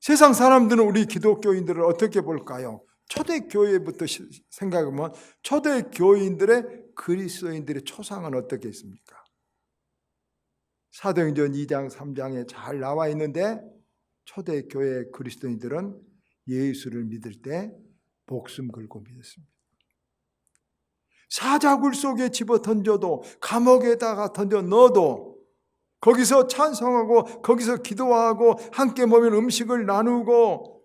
세상 사람들은 우리 기독교인들을 어떻게 볼까요? 초대교회부터 생각하면 초대교인들의 그리스도인들의 초상은 어떻게 있습니까? 사도행전 2장 3장에 잘 나와 있는데 초대교회 그리스도인들은 예수를 믿을 때 목숨 걸고 믿었습니다. 사자굴 속에 집어 던져도, 감옥에다가 던져 넣어도 거기서 찬송하고 거기서 기도하고 함께 모이면 음식을 나누고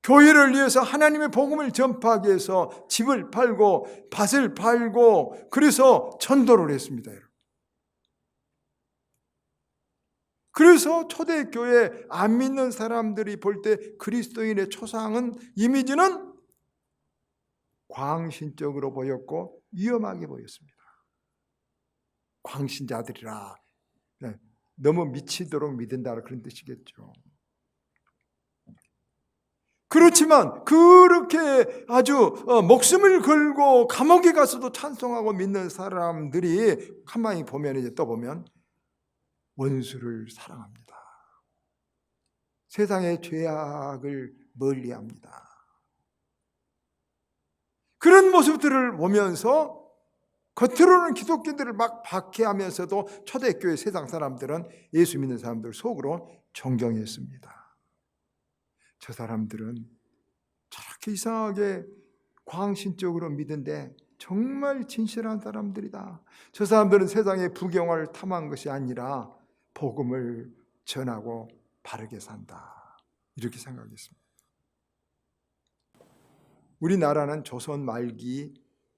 교회를 위해서 하나님의 복음을 전파하기 위해서 집을 팔고 밭을 팔고 그래서 전도를 했습니다. 그래서 초대교회 안 믿는 사람들이 볼 때 그리스도인의 초상은, 이미지는 광신적으로 보였고 위험하게 보였습니다. 광신자들이라, 너무 미치도록 믿는다 그런 뜻이겠죠. 그렇지만 그렇게 아주 목숨을 걸고 감옥에 가서도 찬송하고 믿는 사람들이 가만히 보면, 이제 또 보면 원수를 사랑합니다. 세상의 죄악을 멀리합니다. 그런 모습들을 보면서 겉으로는 기독교인들을 막 박해하면서도 초대교회 세상 사람들은 예수 믿는 사람들 속으로 존경했습니다. 저 사람들은 저렇게 이상하게 광신적으로 믿는데 정말 진실한 사람들이다. 저 사람들은 세상의 부경을 탐한 것이 아니라 복음을 전하고 바르게 산다. 이렇게 생각했습니다. 우리나라는 조선 말기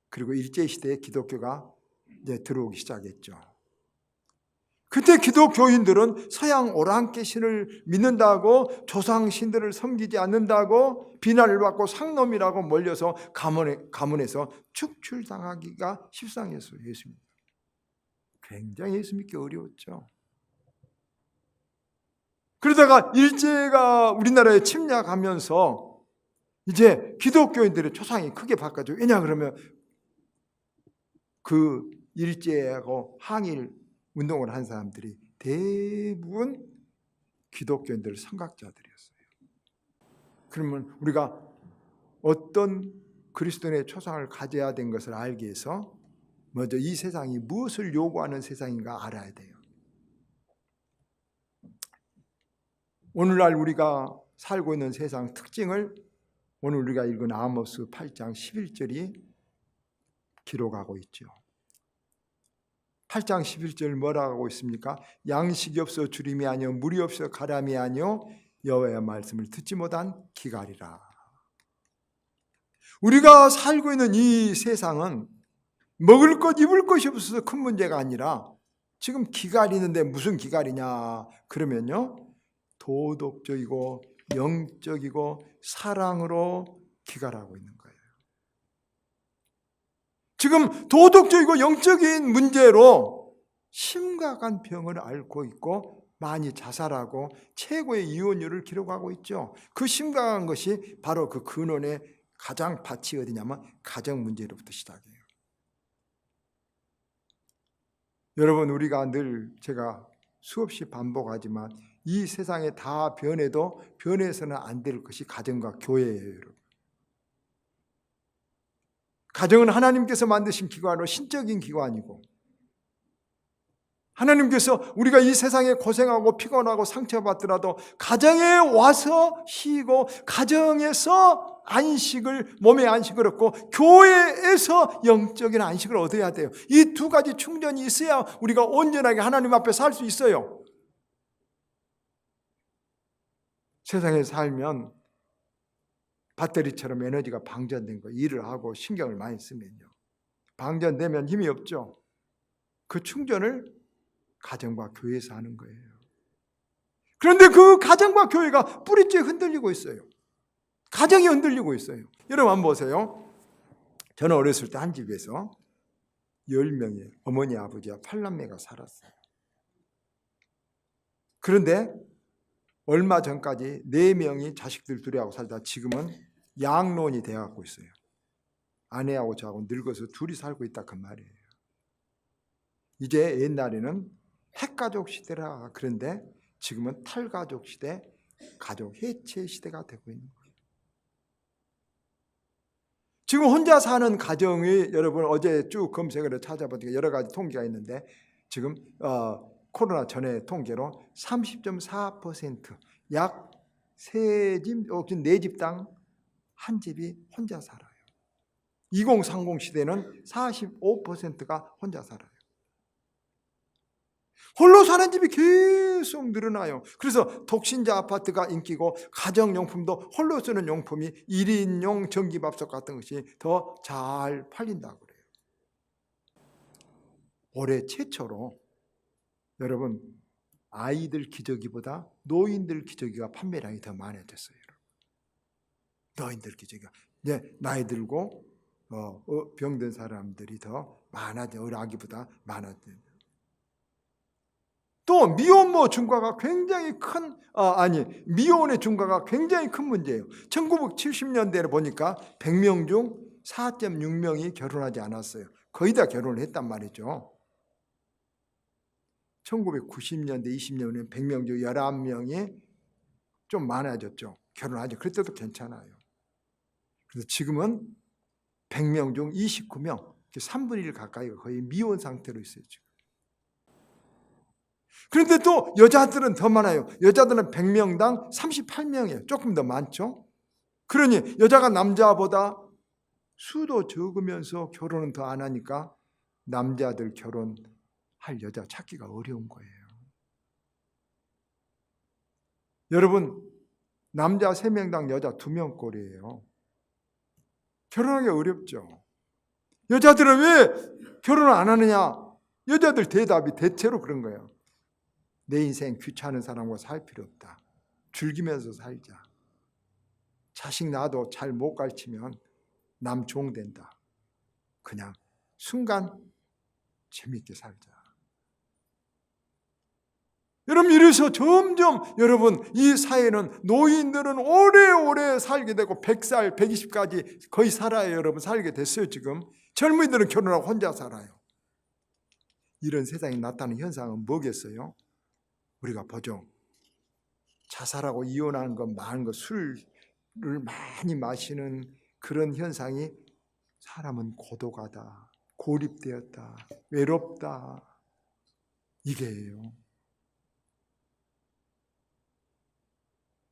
그리고 일제시대에 기독교가 이제 들어오기 시작했죠. 그때 기독교인들은 서양 오랑캐 신을 믿는다고, 조상 신들을 섬기지 않는다고 비난을 받고 상놈이라고 몰려서 가문에서 축출당하기가 십상이었어요. 예수 믿기. 굉장히 예수 믿기 어려웠죠. 그러다가 일제가 우리나라에 침략하면서 이제 기독교인들의 초상이 크게 바뀌었죠. 왜냐 그러면 그 일제하고 항일 운동을 한 사람들이 대부분 기독교인들 선각자들이었어요. 그러면 우리가 어떤 그리스도인의 초상을 가져야 된 것을 알기 위해서 먼저 이 세상이 무엇을 요구하는 세상인가 알아야 돼요. 오늘날 우리가 살고 있는 세상 특징을 오늘 우리가 읽은 아모스 8장 11절이 기록하고 있죠. 8장 11절 뭐라고 하고 있습니까? 양식이 없어 주림이 아니요 물이 없어 가람이 아니요 여호와의 말씀을 듣지 못한 기갈이라. 우리가 살고 있는 이 세상은 먹을 것 입을 것이 없어서 큰 문제가 아니라 지금 기갈이 있는데 무슨 기갈이냐 그러면요, 도덕적이고 영적이고 사랑으로 기갈하고 있는 거예요. 지금 도덕적이고 영적인 문제로 심각한 병을 앓고 있고 많이 자살하고 최고의 이혼율을 기록하고 있죠. 그 심각한 것이 바로 그 근원의 가장 밭이 어디냐면 가정 문제로부터 시작해요. 여러분, 우리가 늘 제가 수없이 반복하지만 이 세상에 다 변해도 변해서는 안 될 것이 가정과 교회예요. 여러분. 가정은 하나님께서 만드신 기관으로 신적인 기관이고, 하나님께서 우리가 이 세상에 고생하고 피곤하고 상처받더라도 가정에 와서 쉬고 가정에서 안식을, 몸의 안식을 얻고 교회에서 영적인 안식을 얻어야 돼요. 이 두 가지 충전이 있어야 우리가 온전하게 하나님 앞에 살 수 있어요. 세상에 살면 배터리처럼 에너지가 방전된 거, 일을 하고 신경을 많이 쓰면요, 방전되면 힘이 없죠. 그 충전을 가정과 교회에서 하는 거예요. 그런데 그 가정과 교회가 뿌리째 흔들리고 있어요. 가정이 흔들리고 있어요. 여러분 한번 보세요. 저는 어렸을 때 한 집에서 10명의 어머니 아버지와 8남매가 살았어요. 그런데 얼마 전까지 4명이 자식들 둘이하고 살다 지금은 양론이 되어가고 있어요. 아내하고 저하고 늙어서 둘이 살고 있다 그 말이에요. 이제 옛날에는 핵가족 시대라 그런데 지금은 탈가족 시대, 가족 해체 시대가 되고 있는 거예요. 지금 혼자 사는 가정이 여러분 어제 쭉 검색을 찾아보니까 여러 가지 통계가 있는데 지금 코로나 전에 통계로 30.4% 약 3집, 4집당 한 집이 혼자 살아요. 2030 시대는 45%가 혼자 살아요. 홀로 사는 집이 계속 늘어나요. 그래서 독신자 아파트가 인기고 가정용품도 홀로 쓰는 용품이 1인용 전기밥솥 같은 것이 더 잘 팔린다고 그래요. 올해 최초로 여러분 아이들 기저귀보다 노인들 기저귀가 판매량이 더 많아졌어요. 노인들 기저귀가 이제 나이 들고 병든 사람들이 더 많아져 아기보다 많아져요. 또 미혼모 증가가 굉장히 큰 미혼의 증가가 굉장히 큰 문제예요. 1970년대를 보니까 100명 중 4.6명이 결혼하지 않았어요. 거의 다 결혼을 했단 말이죠. 1990년대, 20년에는 100명 중 11명이 좀 많아졌죠. 결혼하죠. 그때도 괜찮아요. 그래서 지금은 100명 중 29명, 3분의 1 가까이가 거의 미혼 상태로 있어요. 지금. 그런데 또 여자들은 더 많아요. 여자들은 100명당 38명이에요. 조금 더 많죠. 그러니 여자가 남자보다 수도 적으면서 결혼은 더 안 하니까 남자들 결혼할 여자 찾기가 어려운 거예요. 여러분 남자 3명당 여자 2명 꼴이에요. 결혼하기 어렵죠. 여자들은 왜 결혼을 안 하느냐? 여자들 대답이 대체로 그런 거예요. 내 인생 귀찮은 사람과 살 필요 없다. 즐기면서 살자. 자식 낳아도 잘 못 가르치면 남 종 된다. 그냥 순간 재밌게 살자. 여러분 이래서 점점 여러분 이 사회는 노인들은 오래오래 살게 되고 100살, 120까지 거의 살아요. 여러분 살게 됐어요 지금. 젊은이들은 결혼하고 혼자 살아요. 이런 세상에 나타나는 현상은 뭐겠어요? 우리가 보죠. 자살하고 이혼하는 것, 많은 것, 술을 많이 마시는 그런 현상이 사람은 고독하다, 고립되었다, 외롭다 이게예요.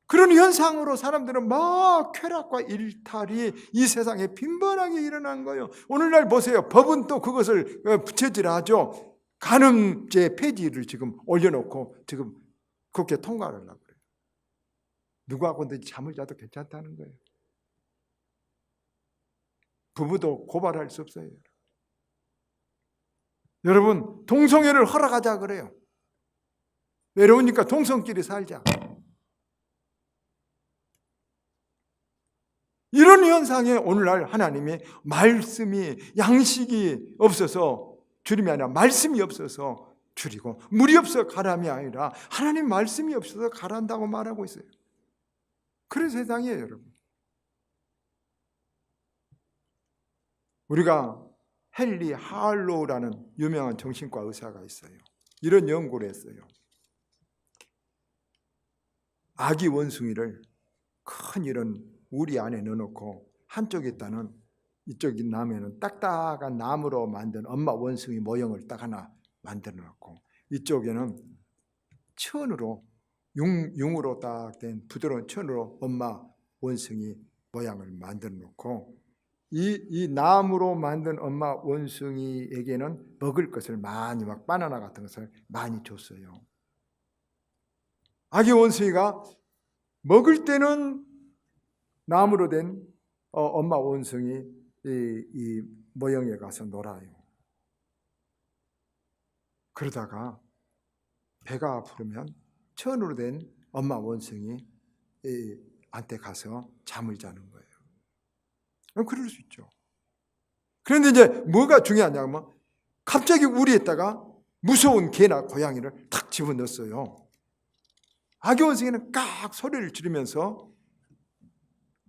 그런 현상으로 사람들은 막 쾌락과 일탈이 이 세상에 빈번하게 일어난 거예요. 오늘날 보세요. 법은 또 그것을 부채질하죠. 간음죄 폐지를 지금 올려놓고 지금 국회 통과를 하려고 그래요. 누구하고든지 잠을 자도 괜찮다는 거예요. 부부도 고발할 수 없어요. 여러분 동성애를 허락하자 그래요. 외로우니까 동성끼리 살자. 이런 현상에 오늘날 하나님이 말씀이 양식이 없어서 줄임이 아니라 말씀이 없어서 줄이고 물이 없어 가람이 아니라 하나님 말씀이 없어서 가란다고 말하고 있어요. 그런 세상이에요, 여러분. 우리가 헨리 할로우라는 유명한 정신과 의사가 있어요. 이런 연구를 했어요. 아기 원숭이를 큰 이런 우리 안에 넣어놓고 한쪽에 있다는 이쪽에 나무에는 딱딱한 나무로 만든 엄마 원숭이 모형을 딱 하나 만들어 놓고 이쪽에는 천으로 융으로 딱 된 부드러운 천으로 엄마 원숭이 모양을 만들어 놓고 이 나무로 만든 엄마 원숭이에게는 먹을 것을 많이 막 바나나 같은 것을 많이 줬어요. 아기 원숭이가 먹을 때는 나무로 된 엄마 원숭이 이 모형에 가서 놀아요. 그러다가 배가 부르면 천으로 된 엄마 원숭이한테 가서 잠을 자는 거예요. 그럴 수 있죠. 그런데 이제 뭐가 중요하냐면 갑자기 우리에다가 무서운 개나 고양이를 탁 집어넣었어요. 아기 원숭이는 깍 소리를 지르면서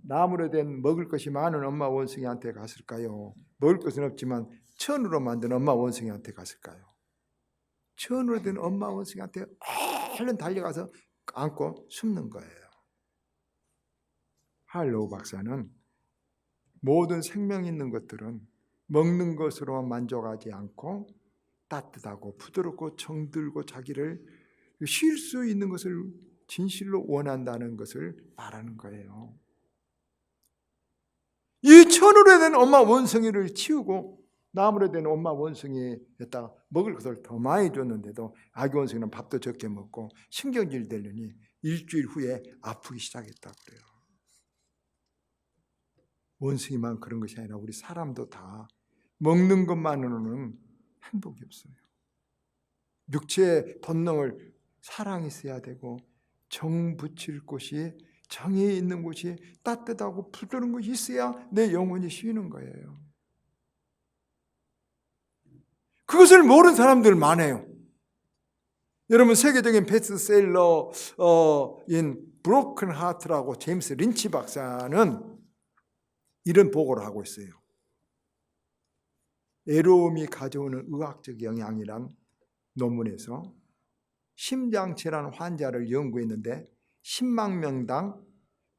나무로 된 먹을 것이 많은 엄마 원숭이한테 갔을까요? 먹을 것은 없지만 천으로 만든 엄마 원숭이한테 갔을까요? 천으로 된 엄마 원숭이한테 얼른 달려가서 안고 숨는 거예요. 할로우 박사는 모든 생명 있는 것들은 먹는 것으로 만족하지 않고 따뜻하고 부드럽고 정들고 자기를 쉴 수 있는 것을 진실로 원한다는 것을 말하는 거예요. 이 천으로 된 엄마 원숭이를 치우고 나무로 된 엄마 원숭이에다가 먹을 것을 더 많이 줬는데도 아기 원숭이는 밥도 적게 먹고 신경질 되려니 일주일 후에 아프기 시작했다고 그래요. 원숭이만 그런 것이 아니라 우리 사람도 다 먹는 것만으로는 행복이 없어요. 육체의 본능을 사랑이 있어야 되고 정 붙일 곳이, 정이 있는 곳이, 따뜻하고 부드러운 곳이 있어야 내 영혼이 쉬는 거예요. 그것을 모르는 사람들 많아요. 여러분, 세계적인 베스트셀러인 브로큰 하트라고 제임스 린치 박사는 이런 보고를 하고 있어요. 외로움이 가져오는 의학적 영향이란 논문에서 심장질환 환자를 연구했는데 10만 명당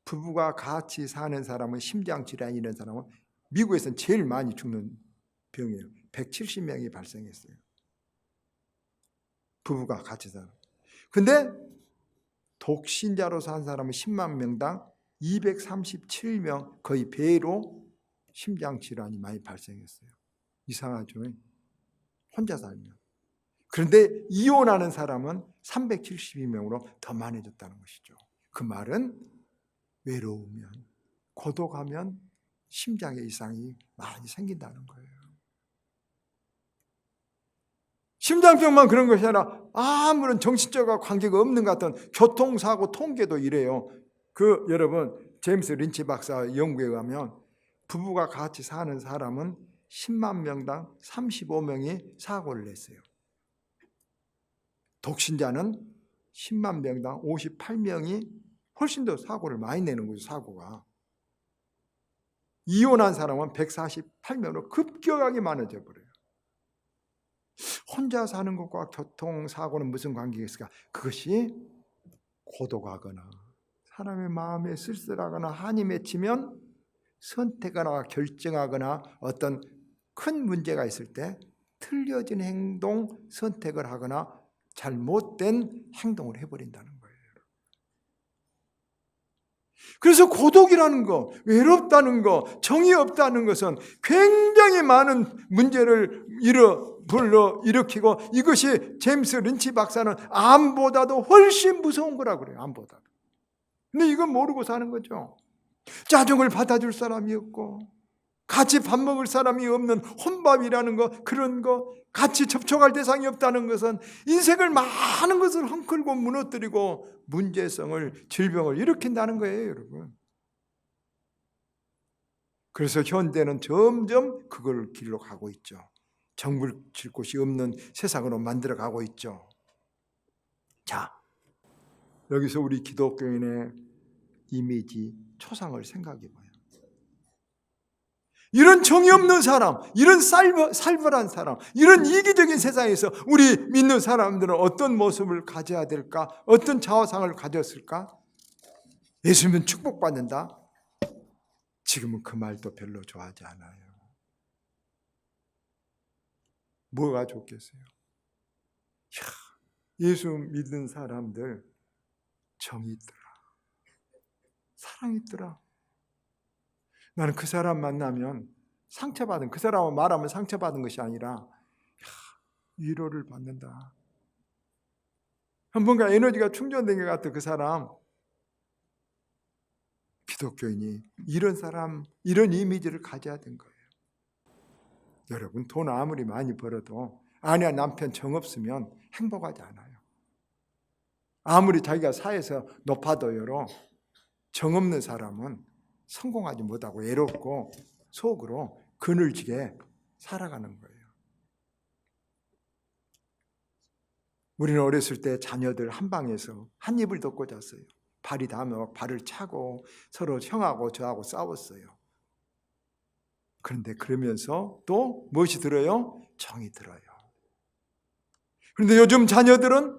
부부가 같이 사는 사람은 심장질환이 있는 사람은 미국에서는 제일 많이 죽는 병이에요. 170명이 발생했어요. 부부가 같이 사는. 근데 독신자로 산 사람은 10만 명당 237명, 거의 배로 심장질환이 많이 발생했어요. 이상하죠? 혼자 살면. 그런데 이혼하는 사람은 372명으로 더 많아졌다는 것이죠. 그 말은 외로우면, 고독하면 심장에 이상이 많이 생긴다는 거예요. 심장병만 그런 것이 아니라 아무런 정신적과 관계가 없는 것 같은 교통사고 통계도 이래요. 여러분, 제임스 린치 박사 연구에 의하면 부부가 같이 사는 사람은 10만 명당 35명이 사고를 냈어요. 독신자는 10만 명당 58명이 훨씬 더 사고를 많이 내는 거죠, 사고가. 이혼한 사람은 148명으로 급격하게 많아져 버려요. 혼자 사는 것과 교통사고는 무슨 관계가 있을까? 그것이 고독하거나 사람의 마음에 쓸쓸하거나 한이 맺히면 선택하거나 결정하거나 어떤 큰 문제가 있을 때 틀려진 행동, 선택을 하거나 잘못된 행동을 해버린다는 거예요. 그래서 고독이라는 거, 외롭다는 거, 정이 없다는 것은 굉장히 많은 문제를 일으키고, 이것이 제임스 린치 박사는 암보다도 훨씬 무서운 거라고 그래요. 암보다도. 근데 이건 모르고 사는 거죠. 짜증을 받아줄 사람이 없고, 같이 밥 먹을 사람이 없는 혼밥이라는 거, 그런 거, 같이 접촉할 대상이 없다는 것은 인생을 많은 것을 헝클고 무너뜨리고 문제성을, 질병을 일으킨다는 거예요, 여러분. 그래서 현대는 점점 그걸 길로 가고 있죠. 정글 칠 곳이 없는 세상으로 만들어 가고 있죠. 자, 여기서 우리 기독교인의 이미지, 초상을 생각해 봐요. 이런 정이 없는 사람, 이런 살벌한 사람, 이런 이기적인 세상에서 우리 믿는 사람들은 어떤 모습을 가져야 될까? 어떤 자화상을 가졌을까? 예수님은 축복받는다? 지금은 그 말도 별로 좋아하지 않아요. 뭐가 좋겠어요? 예수 믿는 사람들 정이 있더라, 사랑이 있더라. 나는 그 사람 만나면 상처받은, 그 사람하고 말하면 상처받은 것이 아니라 위로를 받는다. 뭔가 에너지가 충전된 것 같은 그 사람, 기독교인이 이런 사람, 이런 이미지를 가져야 된 거예요. 여러분, 돈 아무리 많이 벌어도 아내와 남편 정 없으면 행복하지 않아요. 아무리 자기가 사회에서 높아도요, 정 없는 사람은 성공하지 못하고 외롭고 속으로 그늘지게 살아가는 거예요. 우리는 어렸을 때 자녀들 한 방에서 한 입을 덮고 잤어요. 발이 닿으면 발을 차고 서로 형하고 저하고 싸웠어요. 그런데 그러면서 또 무엇이 들어요? 정이 들어요. 그런데 요즘 자녀들은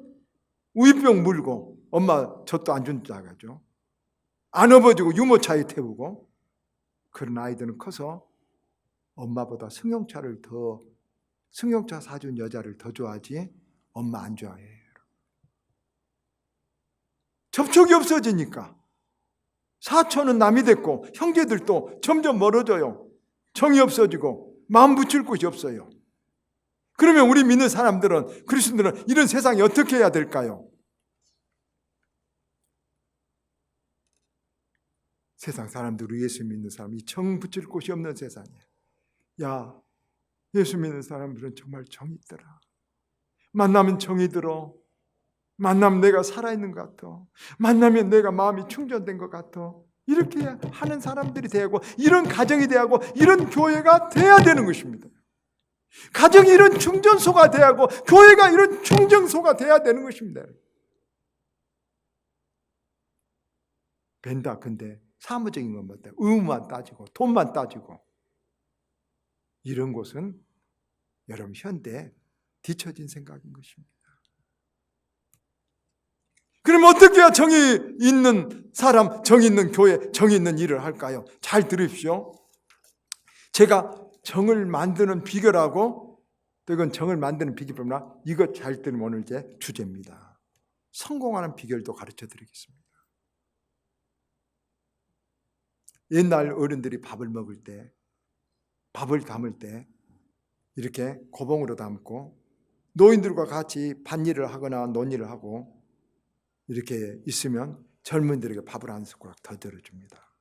우유병 물고 엄마 젖도 안 준다고 하죠. 안 업어주고 유모차에 태우고, 그런 아이들은 커서 엄마보다 승용차 사준 여자를 더 좋아하지 엄마 안 좋아해요. 접촉이 없어지니까 사촌은 남이 됐고 형제들도 점점 멀어져요. 정이 없어지고 마음 붙일 곳이 없어요. 그러면 우리 믿는 사람들은, 그리스도인들은 이런 세상에 어떻게 해야 될까요? 세상 사람들, 예수 믿는 사람, 이 정 붙일 곳이 없는 세상에, 야, 예수 믿는 사람들은 정말 정이 있더라. 만나면 정이 들어. 만나면 내가 살아있는 것 같아. 만나면 내가 마음이 충전된 것 같아. 이렇게 하는 사람들이 되고, 이런 가정이 되고, 이런 교회가 돼야 되는 것입니다. 가정이 이런 충전소가 되고, 교회가 이런 충전소가 돼야 되는 것입니다. 벤다. 근데 사무적인 건 뭐다? 의무만 따지고 돈만 따지고, 이런 곳은 여러분 현대 뒤처진 생각인 것입니다. 그럼 어떻게 해야 정이 있는 사람, 정이 있는 교회, 정이 있는 일을 할까요? 잘 들으십시오. 제가 정을 만드는 비결하고, 또 이건 정을 만드는 비결뿐만 아니라 이것 잘 들으면 오늘 이제 주제입니다. 성공하는 비결도 가르쳐 드리겠습니다. 옛날 어른들이 밥을 먹을 때, 밥을 담을 때 이렇게 고봉으로 담고 노인들과 같이 밭일을 하거나 논일을 하고 이렇게 있으면 젊은이들에게 밥을 한 숟가락 더 들어줍니다.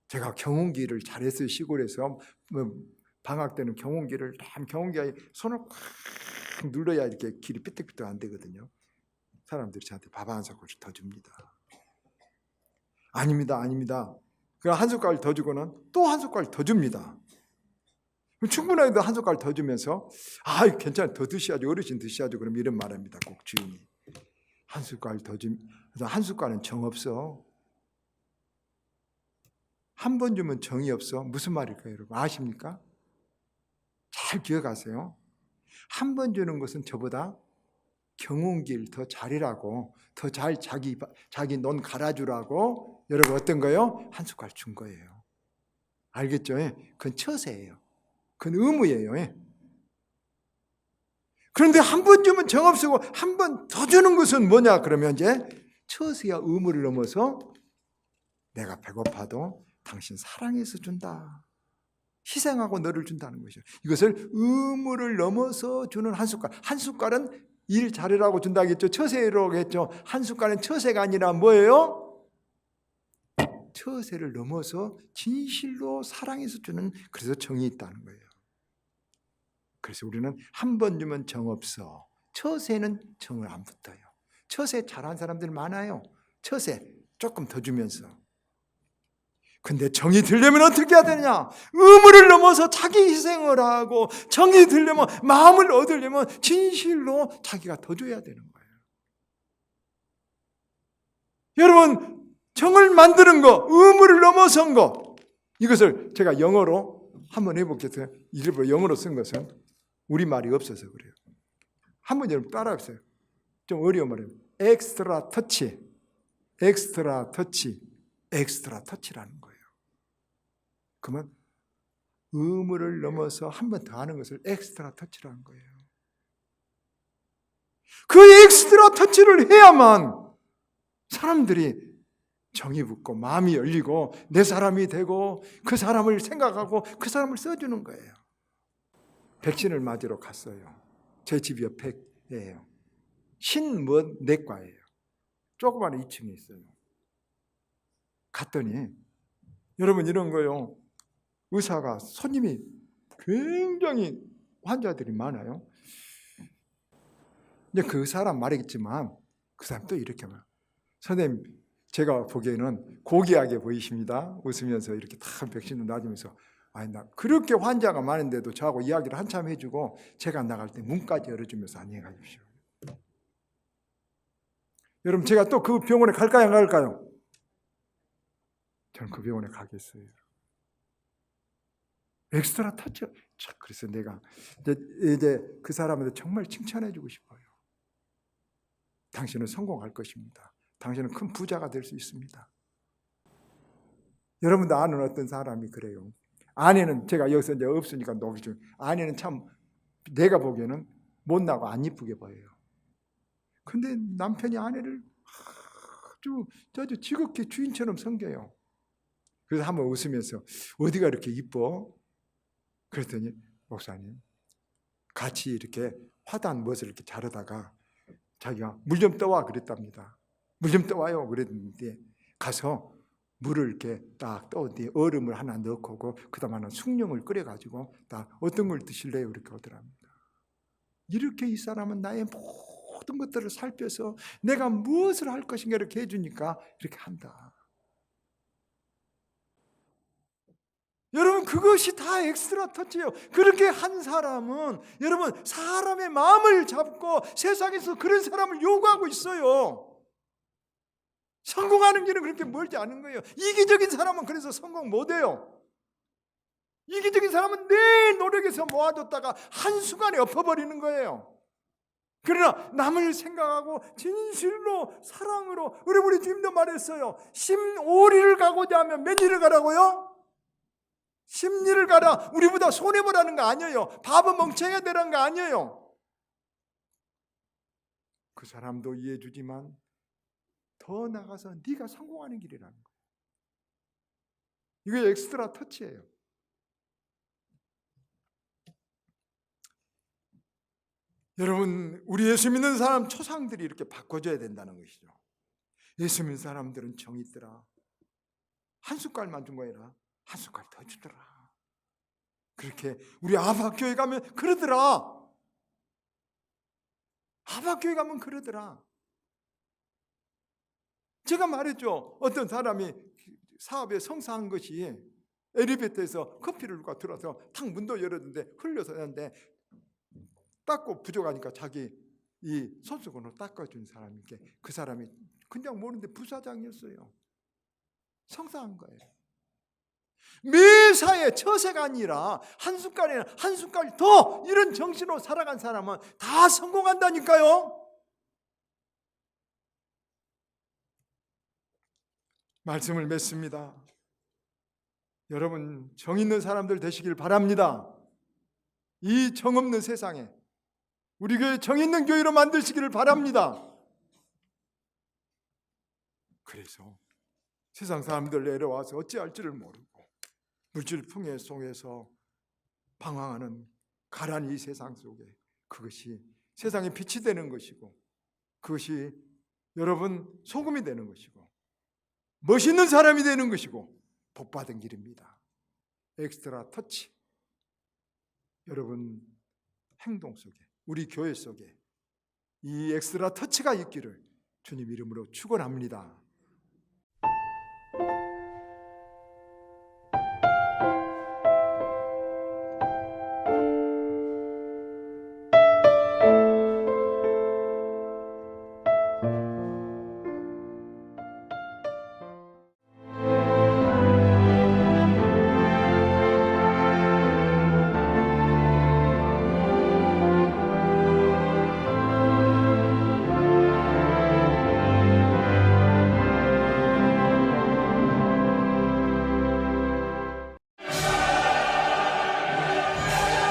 제가 경운기를 잘했어요. 시골에서 방학 때는 경운기를, 경운기에 손을 꽉 눌러야 이렇게 길이 삐뚤삐뚤 안 되거든요. 사람들이 저한테 밥 한 숟가락 더 줍니다. 아닙니다. 그 한 숟갈 더 주고는 또 한 숟갈 더 줍니다. 충분하게 한 숟갈 더 주면서, 괜찮아, 더 드셔야죠. 어르신 드셔야죠. 그럼 이런 말합니다. 꼭 주인이. 한 숟갈 더 주면, 한 숟갈은 정 없어. 한 번 주면 정이 없어. 무슨 말일까요, 여러분? 아십니까? 잘 기억하세요. 한 번 주는 것은 저보다 경운기를 더 잘이라고, 더 잘 자기 논 갈아주라고 여러분 어떤 거요? 한 숟갈 준 거예요. 알겠죠? 그건 처세예요. 그건 의무예요. 그런데 한 번 주면 정없고 한 번 더 주는 것은 뭐냐? 그러면 이제 처세와 의무를 넘어서 내가 배고파도 당신 사랑해서 준다. 희생하고 너를 준다는 것이죠. 이것을 의무를 넘어서 주는 한 숟갈. 한 숟갈은 일 잘하라고 준다겠죠. 처세라고 했죠. 한 숟갈은 처세가 아니라 뭐예요? 처세를 넘어서 진실로 사랑해서 주는, 그래서 정이 있다는 거예요. 그래서 우리는 한 번 주면 정 없어. 처세는 정을 안 붙어요. 처세 잘하는 사람들 많아요. 처세 조금 더 주면서. 근데 정이 들려면 어떻게 해야 되느냐? 의무를 넘어서 자기 희생을 하고, 정이 들려면, 마음을 얻으려면 진실로 자기가 더 줘야 되는 거예요. 여러분, 정을 만드는 거, 의무를 넘어선 거, 이것을 제가 영어로 한번 해보겠어요. 일부러 영어로 쓴 것은 우리말이 없어서 그래요. 한번 여러분 따라해보세요. 좀 어려운 말이에요. 엑스트라 터치, 엑스트라 터치, 엑스트라 터치라는 거예요. 그러면 의무를 넘어서 한 번 더 하는 것을 엑스트라 터치라는 거예요. 그 엑스트라 터치를 해야만 사람들이 정이 붙고 마음이 열리고 내 사람이 되고 그 사람을 생각하고 그 사람을 써주는 거예요. 백신을 맞으러 갔어요. 제 집 옆에예요. 신문 내과예요. 조그마한 2층에 있어요. 갔더니 여러분 이런 거요. 의사가 손님이 굉장히 환자들이 많아요. 근데 그 사람 말이겠지만 그 사람 또 이렇게 말. 선생님, 제가 보기에는 고귀하게 보이십니다. 웃으면서 이렇게 다 백신도 놔주면서, 나 그렇게 환자가 많은데도 저하고 이야기를 한참 해주고 제가 나갈 때 문까지 열어주면서 안녕히 가십시오. 여러분, 제가 또 그 병원에 갈까요, 안 갈까요? 저는 그 병원에 가겠어요. 엑스트라 터치. 그래서 내가 이제 그 사람한테 정말 칭찬해주고 싶어요. 당신은 성공할 것입니다. 당신은 큰 부자가 될 수 있습니다. 여러분도 아는 어떤 사람이 그래요. 아내는 제가 여기서 이제 없으니까 녹이죠. 아내는 참 내가 보기에는 못나고 안 이쁘게 보여요. 근데 남편이 아내를 아주 지극히 주인처럼 섬겨요. 그래서 한번 웃으면서 어디가 이렇게 이뻐? 그랬더니 목사님 같이 이렇게 화단 멋을 이렇게 자르다가 자기가 물 좀 떠와 그랬답니다. 물 좀 떠와요 그랬는데 가서 물을 이렇게 딱 떠온뒤 얼음을 하나 넣고 그다음 하나 숭늉을 끓여가지고 딱 어떤 걸 드실래요? 이렇게 하더랍니다. 이렇게 이 사람은 나의 모든 것들을 살펴서 내가 무엇을 할 것인가 이렇게 해주니까 이렇게 한다. 여러분 그것이 다 엑스트라 터치예요. 그렇게 한 사람은 여러분 사람의 마음을 잡고 세상에서 그런 사람을 요구하고 있어요. 성공하는 길은 그렇게 멀지 않은 거예요. 이기적인 사람은 그래서 성공 못해요. 이기적인 사람은 내 노력에서 모아뒀다가 한순간에 엎어버리는 거예요. 그러나 남을 생각하고 진실로 사랑으로 우리 주님도 말했어요. 15리를 가고자 하면 몇 리를 가라고요? 10리를 가라. 우리보다 손해보라는 거 아니에요. 바보 멍청해야 되라는 거 아니에요. 그 사람도 이해해 주지만 더 나가서 네가 성공하는 길이라는 거예요. 이게 엑스트라 터치예요. 여러분 우리 예수 믿는 사람 초상들이 이렇게 바꿔줘야 된다는 것이죠. 예수 믿는 사람들은 정이 있더라. 한 숟갈만 준 거 아니라 한 숟갈 더 주더라. 그렇게 우리 아바교회 가면 그러더라. 아바교회 가면 그러더라. 제가 말했죠. 어떤 사람이 사업에 성사한 것이 엘리베이터에서 커피를 누가 들어서 탁 문도 열었는데 흘려서 했는데 닦고 부족하니까 자기 이 손수건으로 닦아준 사람이게 그 사람이 그냥 모르는데 부사장이었어요. 성사한 거예요. 매사에 처세가 아니라 한 숟갈이나 한 숟갈 더 이런 정신으로 살아간 사람은 다 성공한다니까요. 말씀을 맺습니다. 여러분 정 있는 사람들 되시길 바랍니다. 이 정 없는 세상에 우리 교회 정 있는 교회로 만드시기를 바랍니다. 그래서 세상 사람들 내려와서 어찌할지를 모르고 물질 풍요 속에서 방황하는 가란 이 세상 속에 그것이 세상의 빛이 되는 것이고 그것이 여러분 소금이 되는 것이고 멋있는 사람이 되는 것이고 복받은 길입니다. 엑스트라 터치. 여러분 행동 속에 우리 교회 속에 이 엑스트라 터치가 있기를 주님 이름으로 축원합니다.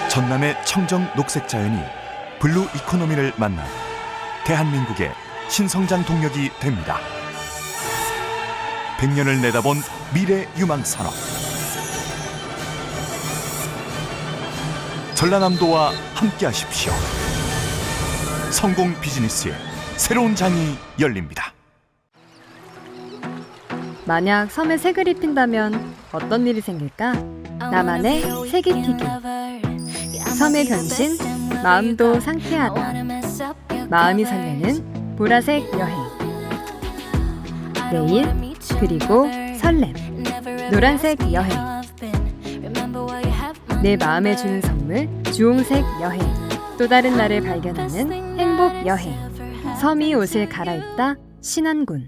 전남의 청정 녹색 자연이 블루 이코노미를 만나 대한민국의 신성장 동력이 됩니다. 100년을 내다본 미래 유망 산업. 전라남도와 함께하십시오. 성공 비즈니스의 새로운 장이 열립니다. 만약 섬에 색을 입힌다면 어떤 일이 생길까? 나만의 색입히기. 섬의 변신, 마음도 상쾌하다. 마음이 설레는 보라색 여행. 내일, 그리고 설렘. 노란색 여행. 내 마음에 주는 선물, 주홍색 여행. 또 다른 나를 발견하는 행복 여행. 섬이 옷을 갈아입다 신안군.